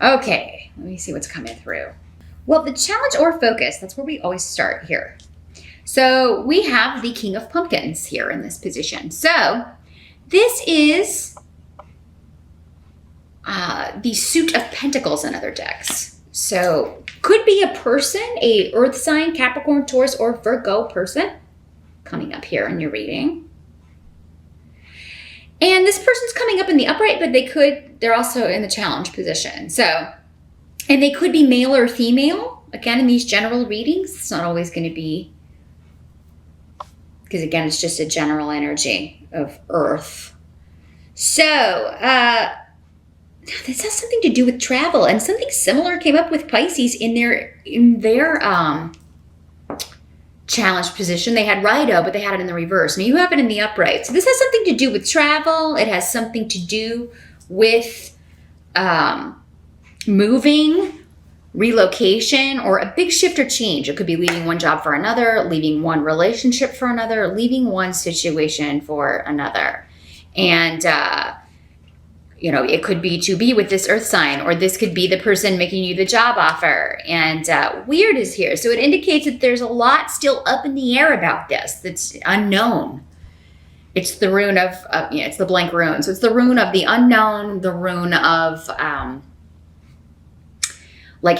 Okay, let me see what's coming through. Well, the challenge or focus, that's where we always start here. So we have the King of Pumpkins here in this position. So this is the Suit of Pentacles in other decks. So could be a person, a earth sign, Capricorn, Taurus, or Virgo person coming up here in your reading. And this person's coming up in the upright, but they're also in the challenge position. So, and they could be male or female. Again, in these general readings, it's not always going to be, because again, it's just a general energy of earth. So, this has something to do with travel, and something similar came up with Pisces in their challenge position. They had Rido, but they had it in the reverse. Now you have it in the upright. So this has something to do with travel. It has something to do with moving, relocation, or a big shift or change. It could be leaving one job for another, leaving one relationship for another, leaving one situation for another. And it could be to be with this earth sign, or this could be the person making you the job offer. And weird is here. So it indicates that there's a lot still up in the air about this that's unknown. It's the rune of, it's the blank rune. So it's the rune of the unknown, the rune of,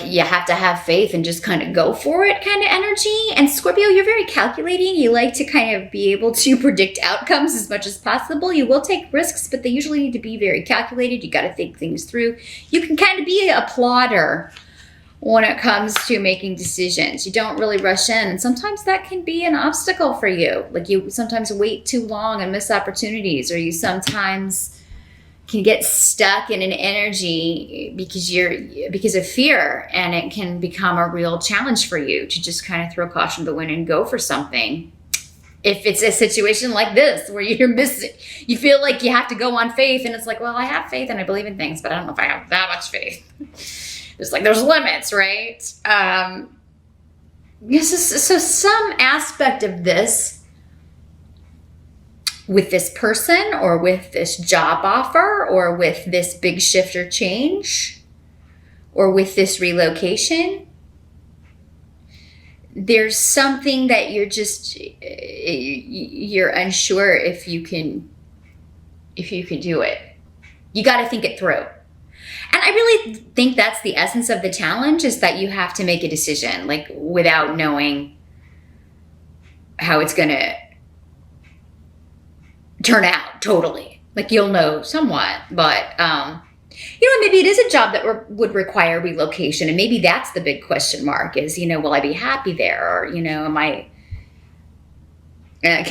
you have to have faith and just kind of go for it kind of energy. And Scorpio, you're very calculating. You like to kind of be able to predict outcomes as much as possible. You will take risks, but they usually need to be very calculated. You got to think things through. You can kind of be a plodder when it comes to making decisions. You don't really rush in. And sometimes that can be an obstacle for you. Like you sometimes wait too long and miss opportunities, or you sometimes can get stuck in an energy because of fear, and it can become a real challenge for you to just kind of throw caution to the wind and go for something. If it's a situation like this where you're missing, you feel like you have to go on faith, and it's like, well, I have faith and I believe in things, but I don't know if I have that much faith. There's limits, right? So some aspect of this with this person, or with this job offer, or with this big shift or change, or with this relocation, there's something that you're unsure if you can do it. You got to think it through. And I really think that's the essence of the challenge, is that you have to make a decision, without knowing how it's going to turn out totally. You'll know somewhat, but maybe it is a job that would require relocation, and maybe that's the big question mark is, will I be happy there, or can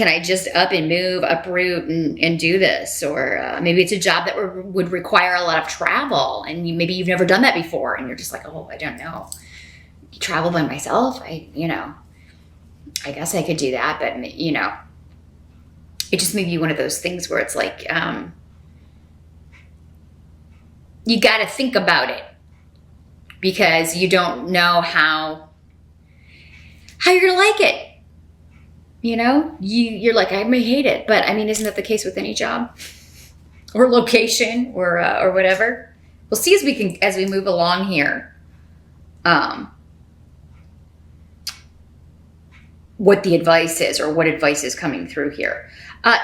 I just up and move, uproot and do this, or maybe it's a job that would require a lot of travel, and maybe you've never done that before, and you're just like, oh, I don't know, travel by myself, I guess I could do that, but it just may be one of those things where it's like, you got to think about it, because you don't know how you're going to like it. You're like, I may hate it, but isn't that the case with any job or location or whatever? We'll see as we move along here, what the advice is, or what advice is coming through here.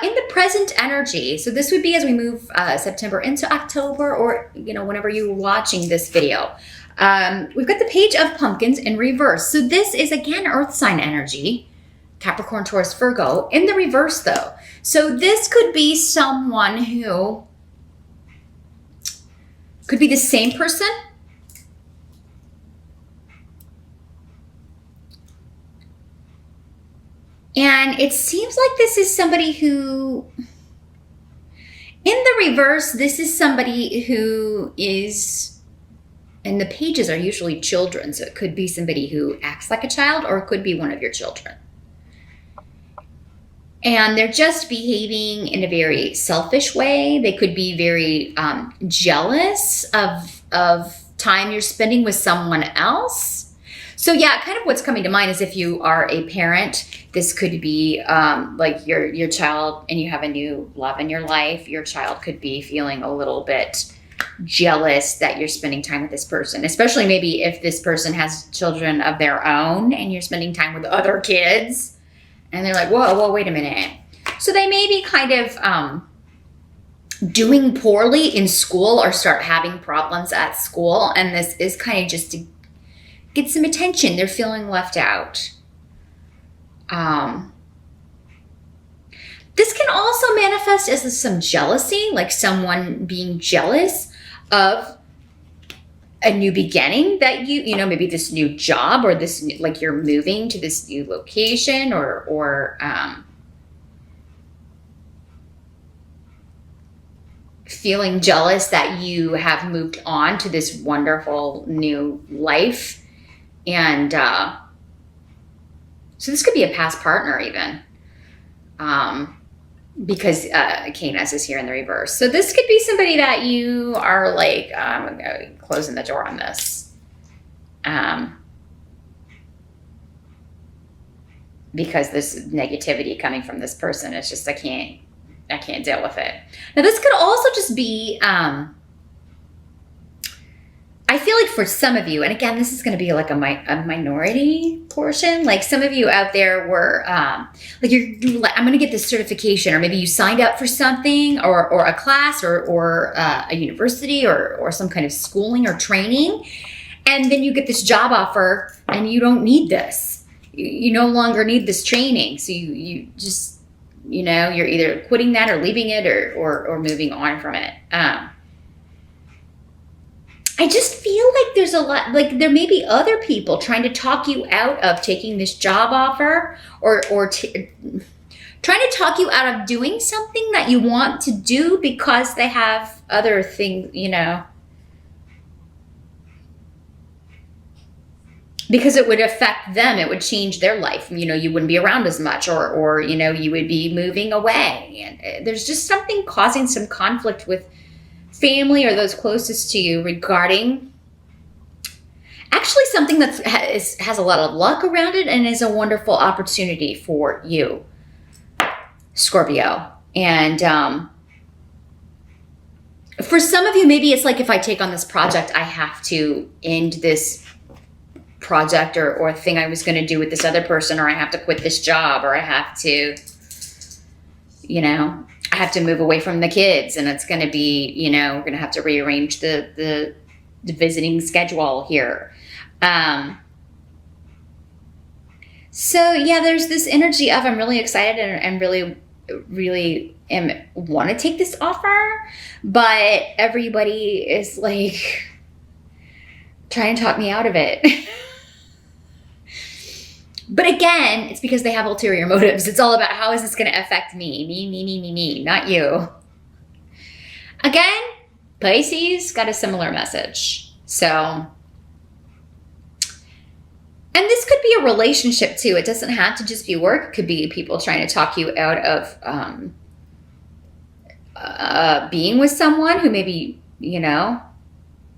In the present energy, so this would be as we move September into October, or whenever you're watching this video, we've got the Page of Pumpkins in reverse. So this is again earth sign energy, Capricorn, Taurus, Virgo, in the reverse though. So this could be someone who could be the same person, and it seems like this is somebody who, in the reverse, this is somebody who is, and the pages are usually children, so it could be somebody who acts like a child, or it could be one of your children. And they're just behaving in a very selfish way. They could be very jealous of time you're spending with someone else. So yeah, kind of what's coming to mind is if you are a parent, this could be your child, and you have a new love in your life. Your child could be feeling a little bit jealous that you're spending time with this person, especially maybe if this person has children of their own and you're spending time with other kids and they're like, whoa, wait a minute. So they may be kind of doing poorly in school or start having problems at school. And this is kind of just to get some attention. They're feeling left out. This can also manifest as some jealousy, like someone being jealous of a new beginning that you know, maybe this new job or this, like you're moving to this new location or feeling jealous that you have moved on to this wonderful new life. And so this could be a past partner even. Because Canis is here in the reverse. So this could be somebody that you are like, I'm closing the door on this. Because this negativity coming from this person, it's just, I can't deal with it. Now this could also just be, I feel like for some of you, and again, this is going to be like a minority portion. Like some of you out there were like, I'm going to get this certification, or maybe you signed up for something or a class or a university or some kind of schooling or training. And then you get this job offer and you don't need this. You no longer need this training. So you just, you know, you're either quitting that or leaving it or moving on from it. I just feel like there's a lot, like there may be other people trying to talk you out of taking this job offer or trying to talk you out of doing something that you want to do because they have other things, you know, because it would affect them. It would change their life. You know, you wouldn't be around as much or you know, you would be moving away. And there's just something causing some conflict with family or those closest to you regarding actually something that has a lot of luck around it and is a wonderful opportunity for you, Scorpio. And for some of you, maybe it's like, if I take on this project, I have to end this project or thing I was going to do with this other person, or I have to quit this job, or I have to, you know, I have to move away from the kids, and it's going to be, you know, we're going to have to rearrange the visiting schedule here. So yeah, there's this energy of, I'm really excited and really want to take this offer, but everybody is like trying to talk me out of it. But again, it's because they have ulterior motives. It's all about, how is this going to affect me, not you. Again, Pisces got a similar message. So, and this could be a relationship too. It doesn't have to just be work. It could be people trying to talk you out of being with someone who maybe, you know,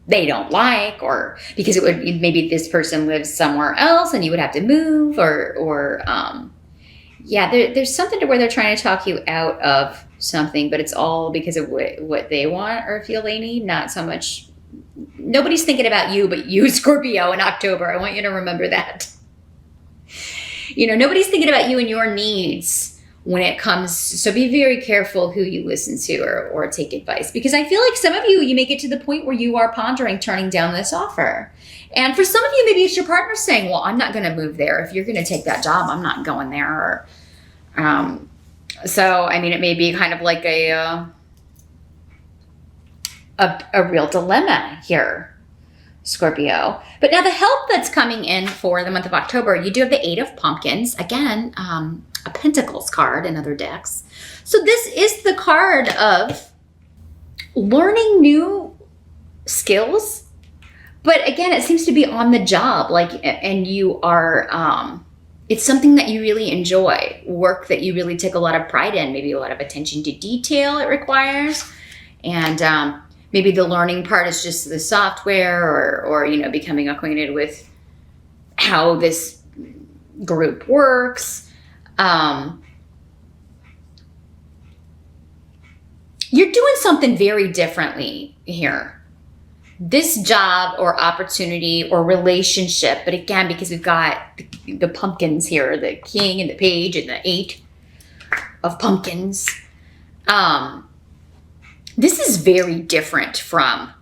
they don't like, or because it would, maybe this person lives somewhere else and you would have to move or yeah, there's something to where they're trying to talk you out of something, but it's all because of what they want or feel they need, not so much. Nobody's thinking about you, but you, Scorpio, in October. I want you to remember that. You know, nobody's thinking about you and your needs when it comes. So be very careful who you listen to or take advice, because I feel like some of you make it to the point where you are pondering turning down this offer. And for some of you, maybe it's your partner saying, well, I'm not going to move there. If you're going to take that job, I'm not going there. So, I mean, it may be kind of like a real dilemma here, Scorpio. But now the help that's coming in for the month of October, you do have the 8 of Pumpkins. Again, a Pentacles card in other decks. So this is the card of learning new skills. But again, it seems to be on the job, like, and you are, it's something that you really enjoy, work that you really take a lot of pride in, maybe a lot of attention to detail it requires. And maybe the learning part is just the software or, you know, becoming acquainted with how this group works. You're doing something very differently here. this job or opportunity or relationship, but again, because we've got the pumpkins here, the king and the page and the 8 of pumpkins, this is very different from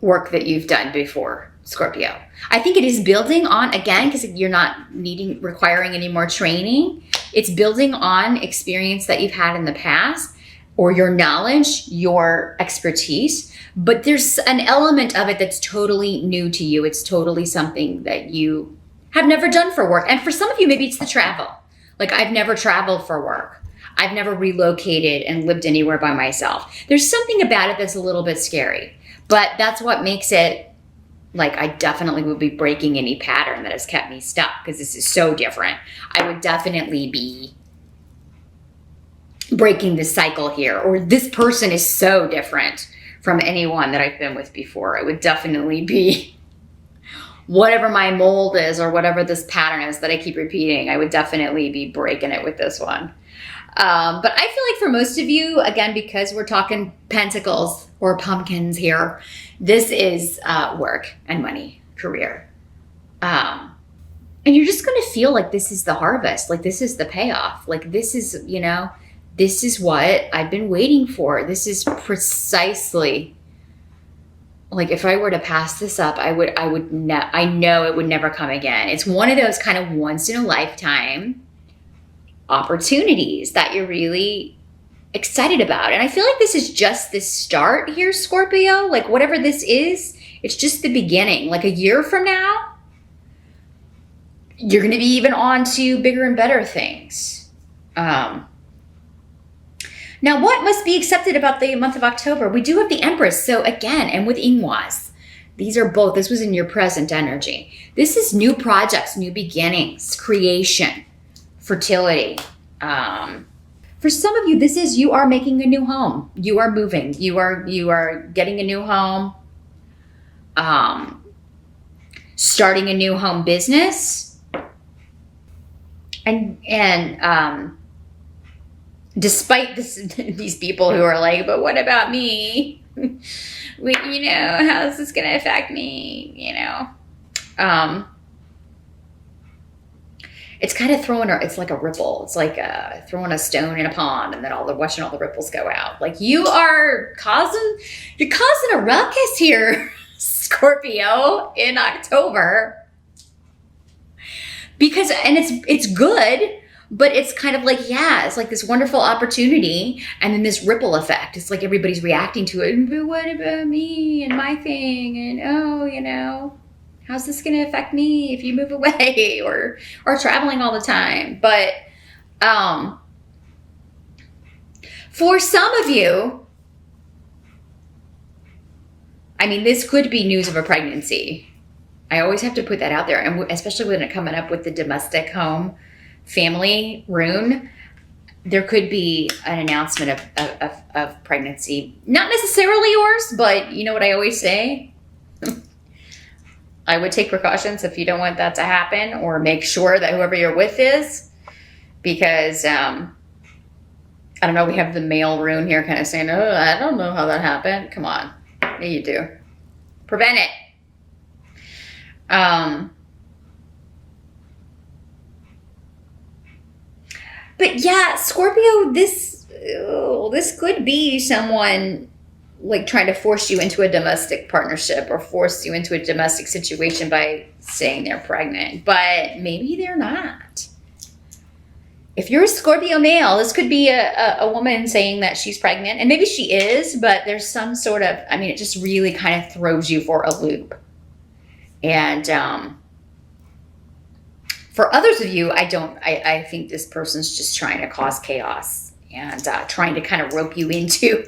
work that you've done before, Scorpio. I think it is building on, again, because you're not requiring any more training. It's building on experience that you've had in the past, or your knowledge, your expertise. But there's an element of it that's totally new to you. It's totally something that you have never done for work. And for some of you, maybe it's the travel. Like, I've never traveled for work. I've never relocated and lived anywhere by myself. There's something about it that's a little bit scary. But that's what makes it, like, I definitely would be breaking any pattern that has kept me stuck, because this is so different. I would definitely be breaking the cycle here, or this person is so different from anyone that I've been with before. It would definitely be whatever my mold is, or whatever this pattern is that I keep repeating. I would definitely be breaking it with this one. But I feel like for most of you, again, because we're talking pentacles or pumpkins here, this is work and money, career. And you're just going to feel like this is the harvest. Like, this is the payoff. Like, this is, you know, this is what I've been waiting for. This is precisely, like, if I were to pass this up, I know it would never come again. It's one of those kind of once in a lifetime opportunities that you're really excited about. And I feel like this is just the start here, Scorpio. Like, whatever this is, it's just the beginning. Like, a year from now, you're going to be even on to bigger and better things. Now, what must be accepted about the month of October? We do have the Empress. So again, and with Ingwas, these are both, this was in your present energy. This is new projects, new beginnings, creation, fertility. For some of you, this is, you are making a new home. You are moving. You are getting a new home. Starting a new home business. And despite these people who are like, but what about me? You know, how is this going to affect me? You know, it's kind of it's like a ripple. It's like throwing a stone in a pond, and then watching all the ripples go out. Like, you're causing a ruckus here, Scorpio, in October. Because, and it's good, but it's kind of like, yeah, it's like this wonderful opportunity, and then this ripple effect. It's like everybody's reacting to it. But what about me and my thing? And, oh, you know, how's this going to affect me if you move away or traveling all the time? But for some of you, I mean, this could be news of a pregnancy. I always have to put that out there, and especially when it coming up with the domestic home family rune, there could be an announcement of pregnancy. Not necessarily yours, but you know what I always say? I would take precautions if you don't want that to happen, or make sure that whoever you're with is, because, I don't know, we have the male rune here kind of saying, oh, I don't know how that happened. Come on. Yeah, you do. Prevent it. But yeah, Scorpio, this could be someone like trying to force you into a domestic partnership, or force you into a domestic situation by saying they're pregnant, but maybe they're not. If you're a Scorpio male, this could be a woman saying that she's pregnant, and maybe she is, but there's some sort of, I mean, it just really kind of throws you for a loop. And for others of you, I think this person's just trying to cause chaos and trying to kind of rope you into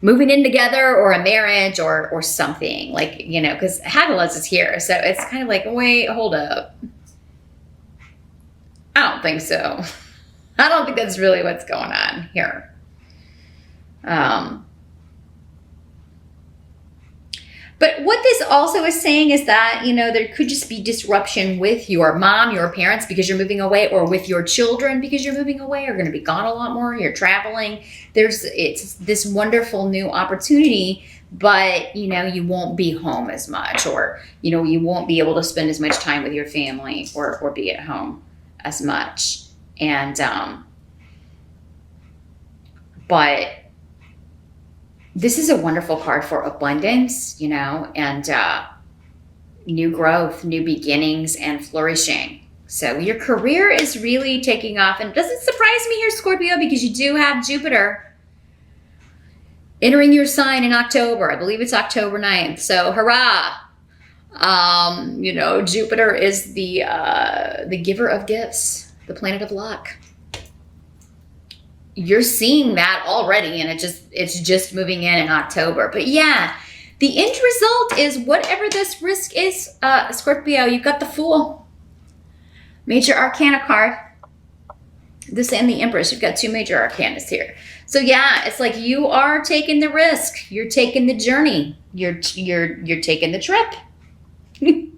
moving in together, or a marriage, or something, like, you know, because Haggaluz is here. So it's kind of like, wait, hold up. I don't think so. I don't think that's really what's going on here. But But what this also is saying is that, there could just be disruption with your mom, your parents, because you're moving away, or with your children because you're moving away, or going to be gone a lot more. You're traveling. It's this wonderful new opportunity, but, you won't be home as much, or, you won't be able to spend as much time with your family or be at home as much. And, but this is a wonderful card for abundance, and new growth, new beginnings, and flourishing. So your career is really taking off. And it doesn't surprise me here, Scorpio, because you do have Jupiter entering your sign in October. I believe it's October 9th. So hurrah. Jupiter is the giver of gifts, the planet of luck. You're seeing that already, and it's just moving in October. But yeah, the end result is whatever this risk is, Scorpio, you've got the Fool. Major Arcana card. This and the Empress. You've got two major arcanas here. So yeah, it's like you are taking the risk. You're taking the journey. You're taking the trip. You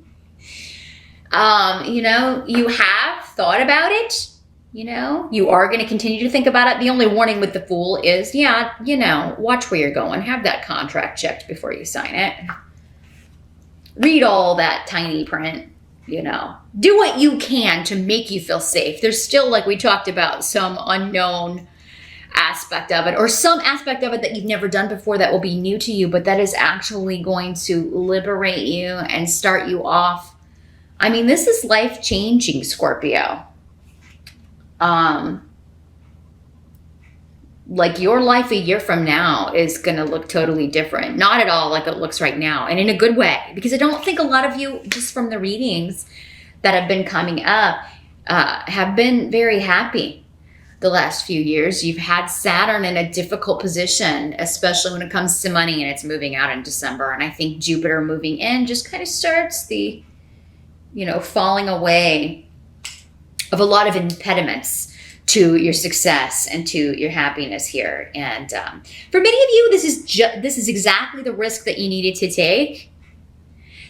have thought about it. You are going to continue to think about it. The only warning with the Fool is, watch where you're going. Have that contract checked before you sign it. Read all that tiny print, Do what you can to make you feel safe. There's still, like we talked about, some unknown aspect of it, or some aspect of it that you've never done before that will be new to you, but that is actually going to liberate you and start you off. I mean, this is life-changing, Scorpio. Like your life a year from now is going to look totally different. Not at all like it looks right now, and in a good way, because I don't think a lot of you, just from the readings that have been coming up, have been very happy the last few years. You've had Saturn in a difficult position, especially when it comes to money, and it's moving out in December. And I think Jupiter moving in just kind of starts the, falling away of a lot of impediments to your success and to your happiness here. And for many of you, this is exactly the risk that you needed to take.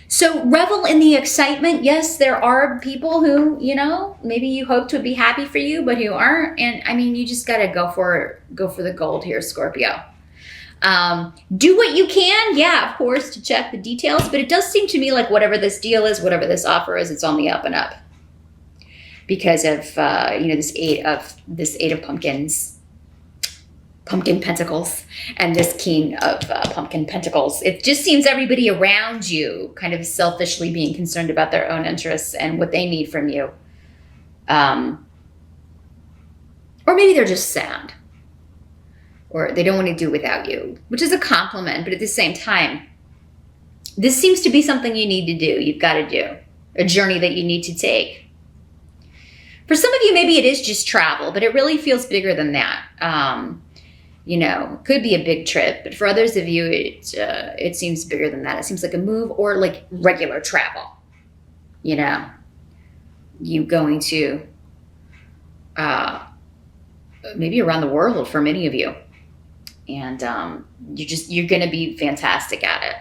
So revel in the excitement. Yes, there are people who, maybe you hoped would be happy for you, but who aren't. And I mean, you just got to go for the gold here, Scorpio. Do what you can, yeah, of course, to check the details. But it does seem to me like whatever this deal is, whatever this offer is, it's on the up and up. Because of this eight of pumpkins, pumpkin pentacles, and this king of pumpkin pentacles. It just seems everybody around you kind of selfishly being concerned about their own interests and what they need from you, or maybe they're just sad, or they don't want to do without you, which is a compliment. But at the same time, this seems to be something you need to do. You've got to do a journey that you need to take. For some of you, maybe it is just travel, but it really feels bigger than that. Could be a big trip, but for others of you, it seems bigger than that. It seems like a move or like regular travel. You going to maybe around the world for many of you, and you're going to be fantastic at it.